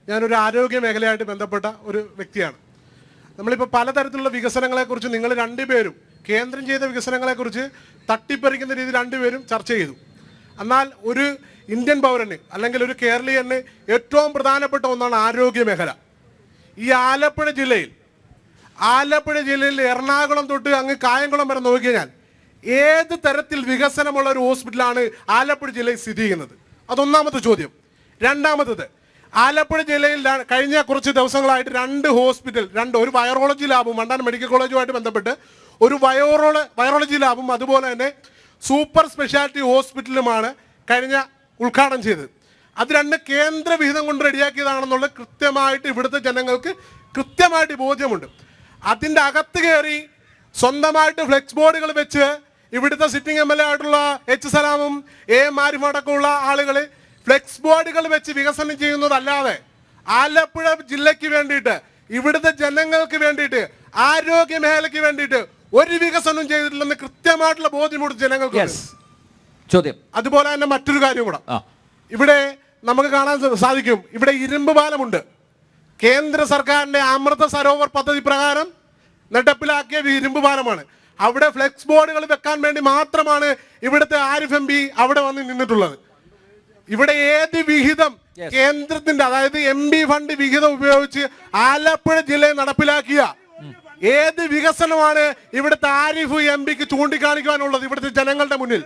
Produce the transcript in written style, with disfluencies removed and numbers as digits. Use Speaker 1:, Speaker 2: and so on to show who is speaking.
Speaker 1: ഞാനൊരു ആരോഗ്യ മേഖലയായിട്ട് ബന്ധപ്പെട്ട ഒരു വ്യക്തിയാണ്. നമ്മളിപ്പോൾ പലതരത്തിലുള്ള വികസനങ്ങളെക്കുറിച്ച് നിങ്ങൾ രണ്ടുപേരും കേന്ദ്രം ചെയ്ത വികസനങ്ങളെക്കുറിച്ച് തട്ടിപ്പറിക്കുന്ന രീതിയിൽ രണ്ടുപേരും ചർച്ച ചെയ്തു. എന്നാൽ ഒരു ഇന്ത്യൻ പൗരന് അല്ലെങ്കിൽ ഒരു കേരളീയന് ഏറ്റവും പ്രധാനപ്പെട്ട ഒന്നാണ് ആരോഗ്യ മേഖല. ഈ ആലപ്പുഴ ജില്ലയിൽ എറണാകുളം തൊട്ട് അങ്ങ് കായംകുളം വരെ നോക്കിക്കഴിഞ്ഞാൽ ഏത് തരത്തിൽ വികസനമുള്ള ഒരു ഹോസ്പിറ്റലാണ് ആലപ്പുഴ ജില്ലയിൽ സ്ഥിതി ചെയ്യുന്നത്? അതൊന്നാമത്തെ ചോദ്യം. രണ്ടാമത്തത്, ആലപ്പുഴ ജില്ലയിൽ കഴിഞ്ഞ കുറച്ച് ദിവസങ്ങളായിട്ട് രണ്ട് ഹോസ്പിറ്റൽ, ഒരു വൈറോളജി ലാബും വണ്ടാനം മെഡിക്കൽ കോളേജുമായിട്ട് ബന്ധപ്പെട്ട് ഒരു വൈറോളജി ലാബും അതുപോലെ തന്നെ സൂപ്പർ സ്പെഷ്യാലിറ്റി ഹോസ്പിറ്റലുമാണ് കഴിഞ്ഞ ഉദ്ഘാടനം ചെയ്തത്. അത് രണ്ട് കേന്ദ്ര വിഹിതം കൊണ്ട് റെഡിയാക്കിയതാണെന്നുള്ള കൃത്യമായിട്ട് ഇവിടുത്തെ ജനങ്ങൾക്ക് കൃത്യമായിട്ട് ബോധ്യമുണ്ട്. അതിൻ്റെ അകത്ത് കയറി സ്വന്തമായിട്ട് ഫ്ലെക്സ് ബോർഡുകൾ വെച്ച് ഇവിടുത്തെ സിറ്റിംഗ് MLA ആയിട്ടുള്ള H സലാമും AM ആരിഫും അടക്കമുള്ള ആളുകൾ ഫ്ലെക്സ് ബോർഡുകൾ വെച്ച് വികസനം ചെയ്യുന്നതല്ലാതെ ആലപ്പുഴ ജില്ലയ്ക്ക് വേണ്ടിയിട്ട്, ഇവിടുത്തെ ജനങ്ങൾക്ക് വേണ്ടിയിട്ട്, ആരോഗ്യ മേഖലയ്ക്ക് വേണ്ടിയിട്ട് ഒരു വികസനം ചെയ്തിട്ടില്ലെന്ന് കൃത്യമായിട്ടുള്ള ബോധ്യമുണ്ട് ജനങ്ങൾക്ക്.
Speaker 2: ചോദ്യം.
Speaker 1: അതുപോലെ തന്നെ മറ്റൊരു കാര്യം കൂടെ ഇവിടെ നമുക്ക് കാണാൻ സാധിക്കും. ഇവിടെ ഇരുമ്പ് പാലമുണ്ട്. കേന്ദ്ര സർക്കാരിന്റെ അമൃത സരോവർ പദ്ധതി പ്രകാരം നടപ്പിലാക്കിയ ഇരുമ്പ് പാലമാണ്. അവിടെ ഫ്ലെക്സ് ബോർഡുകൾ വെക്കാൻ വേണ്ടി മാത്രമാണ് ഇവിടുത്തെ ആരിഫ് MP അവിടെ വന്ന് നിന്നിട്ടുള്ളത്. ഇവിടെ ഏത് വിഹിതം കേന്ദ്രത്തിന്റെ, അതായത് MP ഫണ്ട് വിഹിതം ഉപയോഗിച്ച് ആലപ്പുഴ ജില്ലയിൽ നടപ്പിലാക്കിയ ഏത് വികസനമാണ് ഇവിടുത്തെ ആരിഫ് MPക്ക് ചൂണ്ടിക്കാണിക്കാനുള്ളത് ഇവിടുത്തെ ജനങ്ങളുടെ മുന്നിൽ?